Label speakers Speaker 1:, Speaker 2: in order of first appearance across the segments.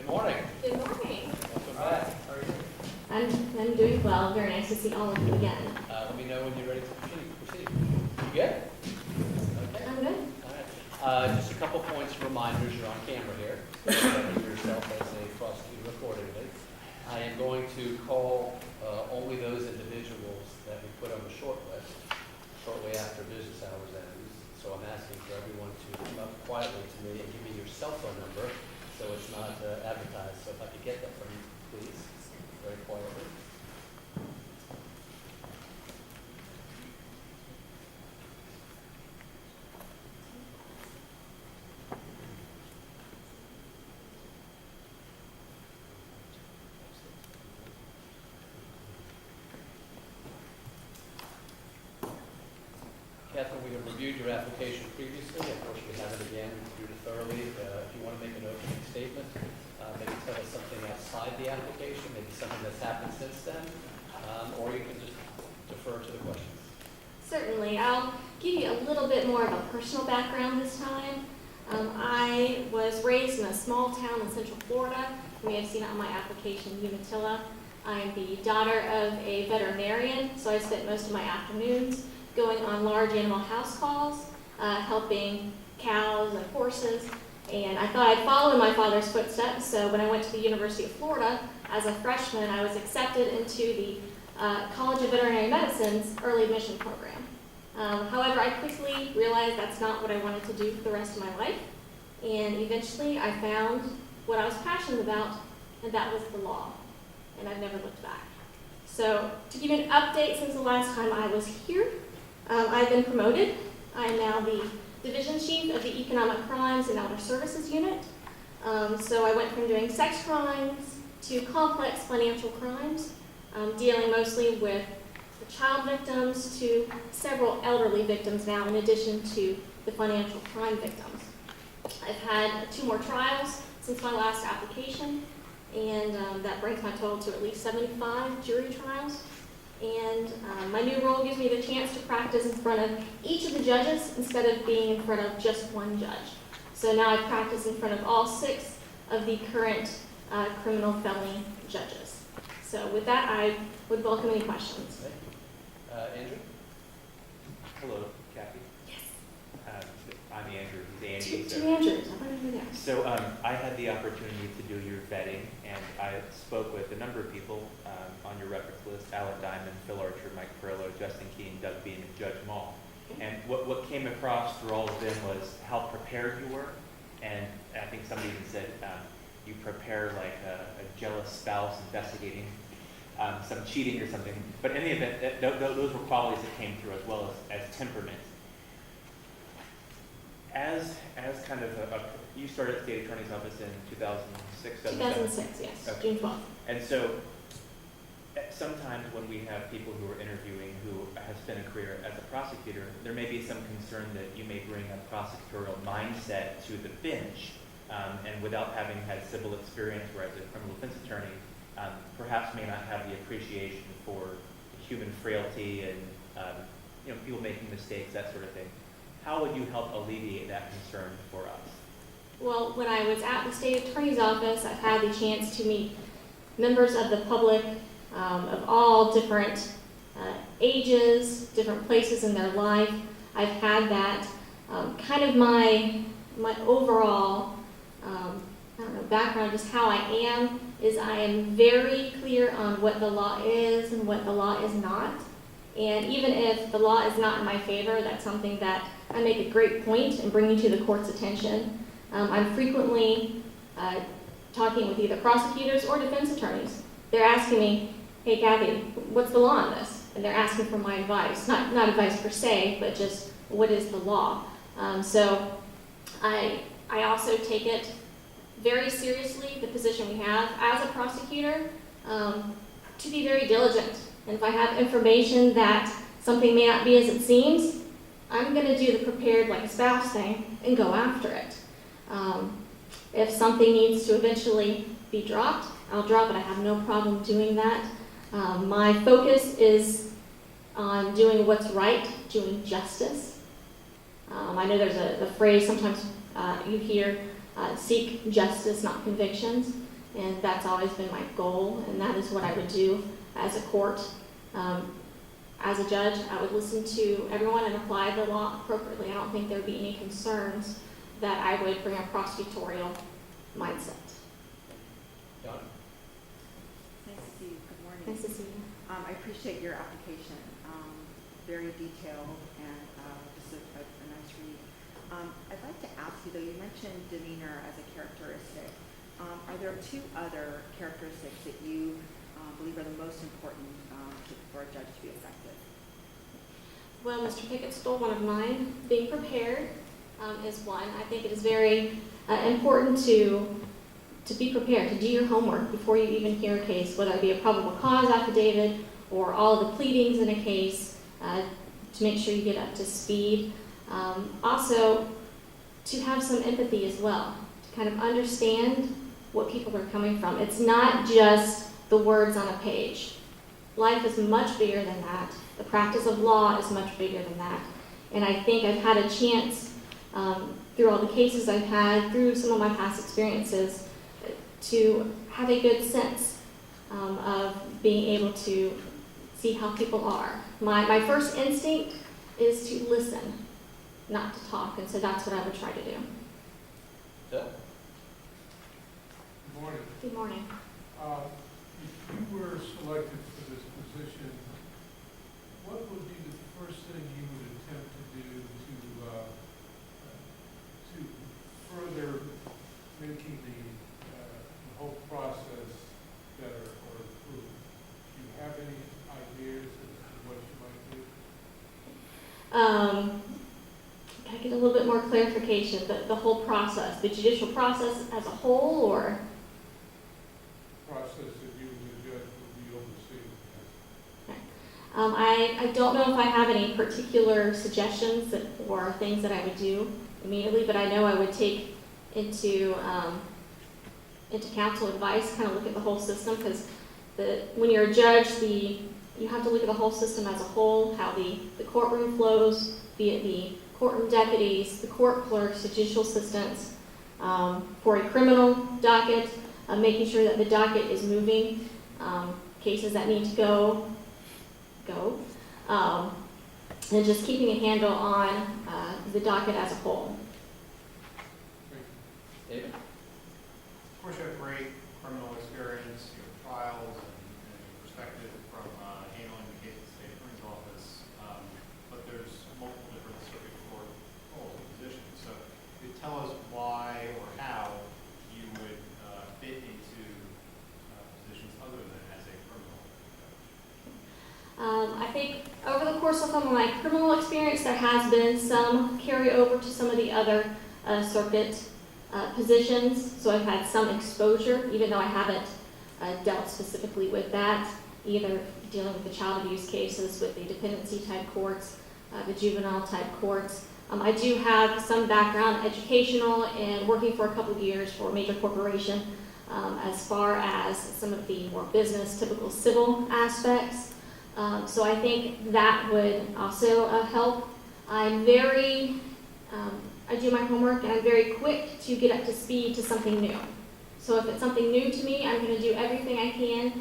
Speaker 1: morning.
Speaker 2: Good morning.
Speaker 1: Welcome back. How are you?
Speaker 2: I'm doing well. Very nice to see all of you again.
Speaker 1: Let me know when you're ready to proceed. You good? Okay.
Speaker 2: I'm good.
Speaker 1: All right. Just a couple points, reminders. You're on camera here. Represent yourself as a prosecutor accordingly. I am going to call only those individuals that we put on the short list shortly after business hours ends. So I'm asking for everyone to come up quietly to me and give me your cell phone number so it's not advertised. So if I could get that from you, please, very quietly. Kathryn, we have reviewed your application previously. Of course, we have it again, reviewed it thoroughly. If you want to make an opening statement, maybe tell us something outside the application, maybe something that's happened since then, or you can just defer to the questions.
Speaker 2: Certainly. I'll give you a little bit more of a personal background this time. I was raised in a small town in Central Florida. You may have seen it on my application, Umatilla. I'm the daughter of a veterinarian, so I spent most of my afternoons going on large animal house calls, helping cows and horses, and I thought I'd follow in my father's footsteps. So when I went to the University of Florida as a freshman, I was accepted into the College of Veterinary Medicine's early admission program. However, I quickly realized that's not what I wanted to do for the rest of my life, and eventually I found what I was passionate about, and that was the law, and I've never looked back. So to give you an update since the last time I was here, I've been promoted. I am now the Division Chief of the Economic Crimes and Elder Services Unit. So I went from doing sex crimes to complex financial crimes, dealing mostly with the child victims to several elderly victims now, in addition to the financial crime victims. I've had 2 more trials since my last application, and that brings my total to at least 75 jury trials. And my new role gives me the chance to practice in front of each of the judges instead of being in front of just one judge. So now I practice in front of all 6 of the current criminal felony judges. So with that, I would welcome any questions.
Speaker 1: Thank you. Andrew?
Speaker 3: Hello, Kathy.
Speaker 2: Yes.
Speaker 3: I'm Andrew. He's Andy.
Speaker 2: Two Andrews. I don't know there.
Speaker 3: So I had the opportunity to do your vetting, and I spoke with a number of people on your reference list: Alan Diamond, Phil Archer, Mike Perillo, Justin Keene, Doug Bean, and Judge Mall. And what came across through all of them was how prepared you were, and I think somebody even said you prepare like a jealous spouse investigating some cheating or something. But in any event, those were qualities that came through, as well as temperament. As kind of you started at the State Attorney's Office in 2006,
Speaker 2: 2006, yes,
Speaker 3: Okay.
Speaker 2: June 12th.
Speaker 3: And so sometimes when we have people who are interviewing who have spent a career as a prosecutor, there may be some concern that you may bring a prosecutorial mindset to the bench, and without having had civil experience, whereas a criminal defense attorney perhaps may not have the appreciation for human frailty and people making mistakes, that sort of thing. How would you help alleviate that concern for us?
Speaker 2: Well, when I was at the State Attorney's Office, I've had the chance to meet members of the public of all different ages, different places in their life. I've had that kind of my overall background, just how I am, is I am very clear on what the law is and what the law is not. And even if the law is not in my favor, that's something that I make a great point in bringing to the court's attention. I'm frequently talking with either prosecutors or defense attorneys. They're asking me, hey Kathy, what's the law on this? And they're asking for my advice. Not advice per se, but just what is the law? So I also take it very seriously, the position we have as a prosecutor, to be very diligent. And if I have information that something may not be as it seems, I'm going to do the prepared like a spouse thing and go after it. If something needs to eventually be dropped, I'll drop it. I have no problem doing that. My focus is on doing what's right, doing justice. I know there's the phrase sometimes you hear, seek justice, not convictions. and that's always been my goal, and that is what I would do as a court. As a judge, I would listen to everyone and apply the law appropriately. I don't think there would be any concerns that I would bring a prosecutorial mindset.
Speaker 1: John?
Speaker 4: Nice to see you. Good morning.
Speaker 2: Nice to see you.
Speaker 4: I appreciate your application. Very detailed and just a nice read. I'd like to ask you, though, you mentioned demeanor as a characteristic. Are there two other characteristics that you believe are the most important for a judge to be effective?
Speaker 2: Well, Mr. Pickett stole one of mine. Being prepared is one. I think it is very important to be prepared, to do your homework before you even hear a case, whether it be a probable cause affidavit or all of the pleadings in a case, to make sure you get up to speed. Also, to have some empathy as well, to kind of understand what people are coming from. It's not just the words on a page. Life is much bigger than that. The practice of law is much bigger than that. And I think I've had a chance, through all the cases I've had, through some of my past experiences, to have a good sense of being able to see how people are. My first instinct is to listen, not to talk, and so that's what I would try to do.
Speaker 1: Phil?
Speaker 5: Good morning.
Speaker 2: Good morning.
Speaker 5: If you were selected for this position, what would be the first thing you would attempt to do to further making the whole process better or improved? Do you have any ideas as to what you might do?
Speaker 2: Can I get a little bit more clarification? The whole process, the judicial process as a whole, or?
Speaker 5: Process that you and the judge would be overseeing?
Speaker 2: I don't know if I have any particular suggestions or things that I would do immediately, but I know I would take into counsel advice, kind of look at the whole system, because when you're a judge, you have to look at the whole system as a whole, how the courtroom flows, be it the courtroom deputies, the court clerks, the judicial assistants, for a criminal docket, making sure that the docket is moving, cases that need to go, and just keeping a handle on the docket as a whole.
Speaker 1: David?
Speaker 6: Of course, you have great criminal experience, you have trials and perspective from handling the case at the state attorney's office, but there's multiple different circuit court roles and positions. So could you tell us why or how you would fit into positions other than as a criminal judge?
Speaker 2: I think over the course of some of my criminal experience, there has been some carryover to some of the other circuit positions, so I've had some exposure, even though I haven't dealt specifically with that, either dealing with the child abuse cases, with the dependency type courts, the juvenile type courts. I do have some background educational and working for a couple of years for a major corporation as far as some of the more business, typical civil aspects. So I think that would also help. I do my homework and I'm very quick to get up to speed to something new. So if it's something new to me, I'm going to do everything I can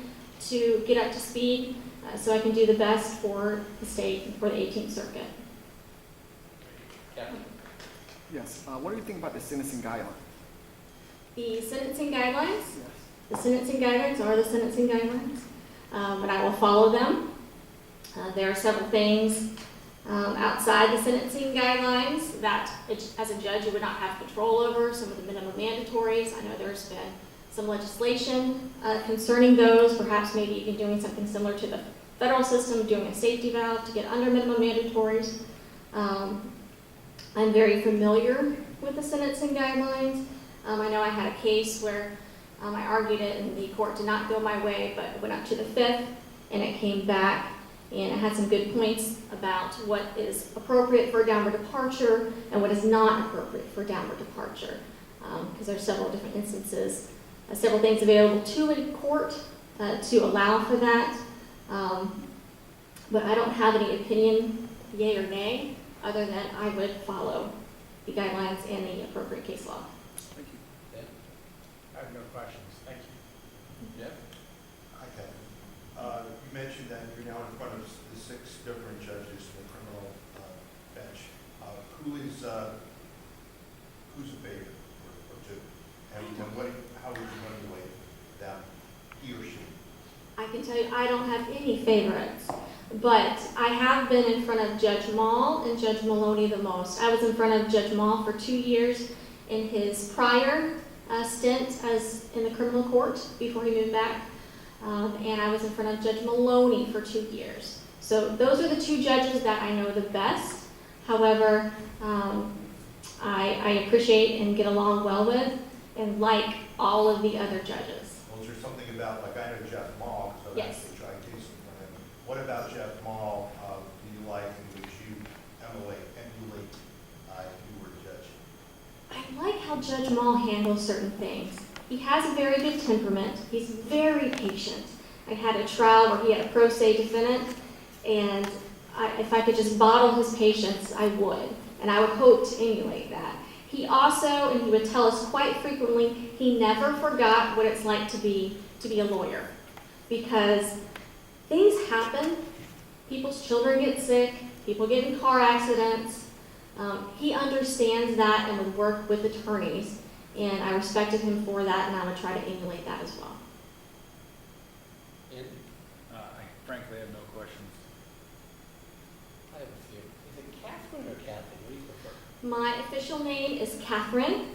Speaker 2: to get up to speed so I can do the best for the state and for the 18th Circuit.
Speaker 1: Kathryn?
Speaker 7: Yes. What do you think about the sentencing guidelines?
Speaker 2: The sentencing guidelines,
Speaker 7: Yes.
Speaker 2: the sentencing guidelines are the sentencing guidelines, and I will follow them. There are several things outside the sentencing guidelines that, as a judge, you would not have control over. Some of the minimum mandatories. I know there's been some legislation concerning those, perhaps maybe even doing something similar to the federal system, doing a safety valve to get under minimum mandatories. I'm very familiar with the sentencing guidelines. I know I had a case where I argued it and the court did not go my way, but it went up to the 5th and it came back. And it had some good points about what is appropriate for a downward departure and what is not appropriate for downward departure. Because there are several different instances, several things available to a court to allow for that. But I don't have any opinion, yay or nay, other than I would follow the guidelines and the appropriate case law.
Speaker 7: Thank you.
Speaker 1: Ben?
Speaker 6: I have no questions. Thank you.
Speaker 1: Jeff?
Speaker 8: Hi, Kevin. You mentioned that you're now in front of the 6 different judges in the criminal bench. Who's a favorite or two? And how would you emulate them, he or she?
Speaker 2: I can tell you I don't have any favorites, but I have been in front of Judge Mall and Judge Maloney the most. I was in front of Judge Mall for 2 years in his prior stint as in the criminal court before he moved back, and I was in front of Judge Maloney for 2 years. So those are the 2 judges that I know the best. However, I appreciate and get along well with and like all of the other judges.
Speaker 8: Well, is there something about, like, I know Jeff Mall, because I've
Speaker 2: Yes.
Speaker 8: actually tried cases in front of him. What about Jeff Mall do you like and would you emulate if you were a judge?
Speaker 2: I like how Judge Mall handles certain things. He has a very good temperament. He's very patient. I had a trial where he had a pro se defendant, and if I could just bottle his patience, I would. And I would hope to emulate that. He also, and he would tell us quite frequently, he never forgot what it's like to be a lawyer. Because things happen. People's children get sick. People get in car accidents. He understands that and would work with attorneys. And I respected him for that, and I would try to emulate that as well.
Speaker 1: Andy?
Speaker 9: I frankly have no questions.
Speaker 1: I have a few. Is it Kathryn or Kathy? What do you prefer?
Speaker 2: My official name is Kathryn.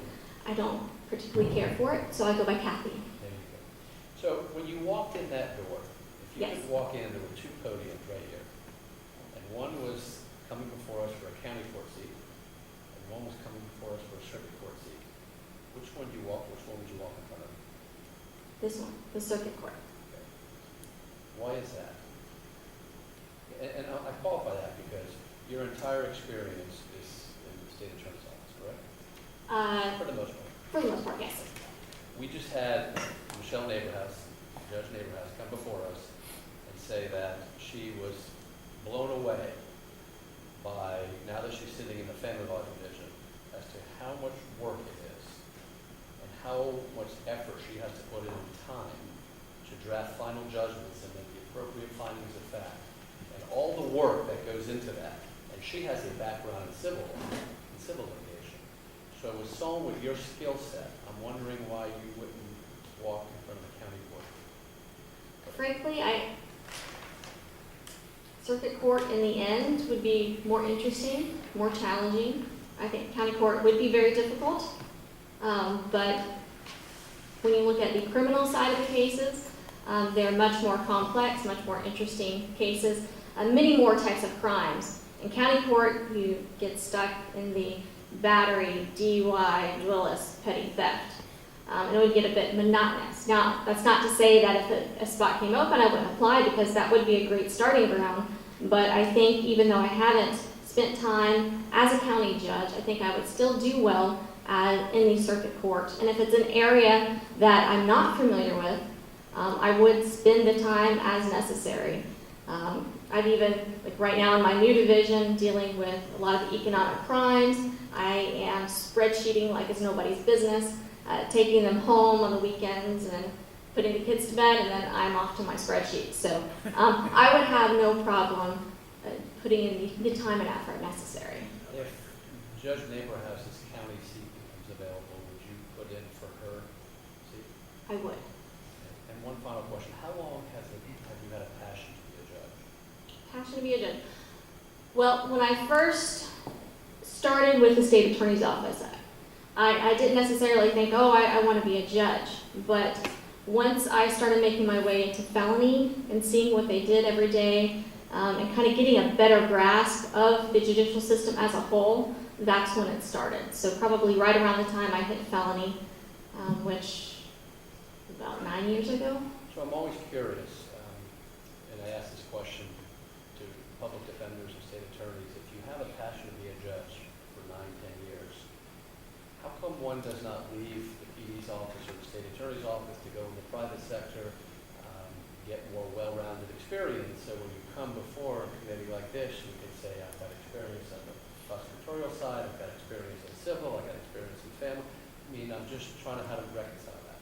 Speaker 2: I don't particularly care for it, so I go by Kathy.
Speaker 1: There you go. So when you walked in that door, if you
Speaker 2: Yes.
Speaker 1: could walk in, there were 2 podiums right here. And one was coming before us for a county court seat, and one was coming before us for a circuit court seat. Which one would you walk in front of?
Speaker 2: This one, the circuit court.
Speaker 1: Okay. Why is that? And I qualify that because your entire experience is in the state attorney's office, correct? For the most part.
Speaker 2: For the most part, yes.
Speaker 1: We just had Michelle Neighborhouse, Judge Neighborhouse, come before us and say that she was blown away by, now that she's sitting in the family law division, as to how much work it is and how much effort she has to put in time to draft final judgments and make the appropriate findings of fact, and all the work that goes into that. And she has a background in civil law, in civil litigation. So with someone with your skill set, I'm wondering why you wouldn't walk in front of the county court.
Speaker 2: Frankly, circuit court in the end would be more interesting, more challenging. I think county court would be very difficult. But when you look at the criminal side of the cases, they're much more complex, much more interesting cases, many more types of crimes. In county court, you get stuck in the battery, DUI, duelist, petty theft. And it would get a bit monotonous. Now, that's not to say that if a spot came open, I wouldn't apply, because that would be a great starting ground. But I think even though I haven't spent time as a county judge, I think I would still do well in the circuit court. And if it's an area that I'm not familiar with, I would spend the time as necessary. I've even, like right now in my new division, dealing with a lot of the economic crimes. I am spreadsheeting like it's nobody's business, taking them home on the weekends and putting the kids to bed, and then I'm off to my spreadsheet. So I would have no problem putting in the time and effort necessary.
Speaker 1: If Judge Neighborhouse's county seat becomes available, would you put in for her seat?
Speaker 2: I would.
Speaker 1: And one final question, how long have you had a passion to be a judge?
Speaker 2: Passion to be a judge. Well, when I first started with the state attorney's office, I didn't necessarily think, oh, I want to be a judge. But once I started making my way into felony and seeing what they did every day, and kind of getting a better grasp of the judicial system as a whole, that's when it started. So probably right around the time I hit felony, which about 9 years ago.
Speaker 1: So I'm always curious, and I ask this question to public defenders and state attorneys, if you have a passion to be a judge for 9, 10 years, how come one does not leave the PD's office or the state attorney's office to go in the private sector, get more well-rounded experience, so when you come before a committee like this, you can say, I've got experience on the prosecutorial side, I've got experience in civil, I've got experience in family. I mean, I'm just trying to how to reconcile that.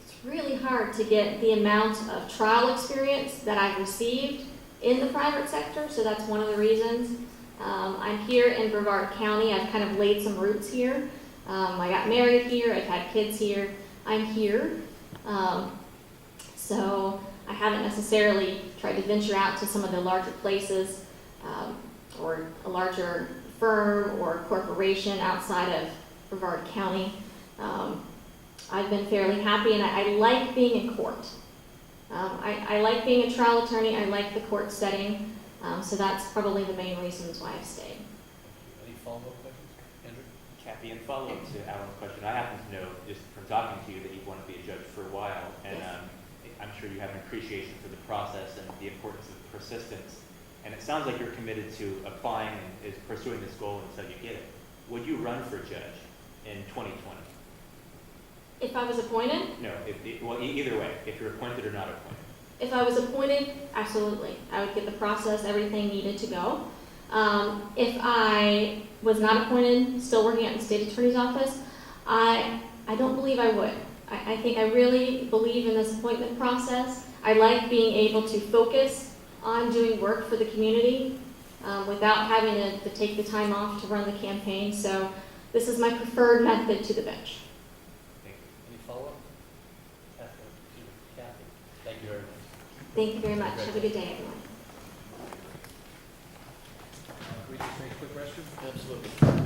Speaker 7: It's
Speaker 2: really hard to get the amount of trial experience that I've received in the private sector, so that's one of the reasons. I'm here in Brevard County. I've kind of laid some roots here. I got married here. I've had kids here. I'm here. So I haven't necessarily tried to venture out to some of the larger places or a larger firm or corporation outside of Brevard County. I've been fairly happy, and I like being in court. I like being a trial attorney. I like the court setting. So that's probably the main reasons why I've stayed.
Speaker 1: Any follow-up questions? Andrew?
Speaker 3: Kathy, in follow-up to Alan's question, I happen to know, just from talking to you, that you've wanted to be a judge for a while, and I'm sure you have an appreciation for the process and the importance of persistence. And it sounds like you're committed to applying and is pursuing this goal until you get it. Would you run for judge in 2020?
Speaker 2: If I was appointed,
Speaker 3: No, well, either way, if you're appointed or not appointed.
Speaker 2: if I was appointed, absolutely. I would get the process, everything needed to go. If I was not appointed, still working at the state attorney's office, I don't believe I would. I think I really believe in this appointment process. I like being able to focus on doing work for the community without having to take the time off to run the campaign. So this is my preferred method to the bench.
Speaker 1: Any follow-up? Kathy? Thank you very much.
Speaker 2: Thank you very much. Have a good day, everyone.
Speaker 9: Can we just make a quick restroom?
Speaker 1: Absolutely.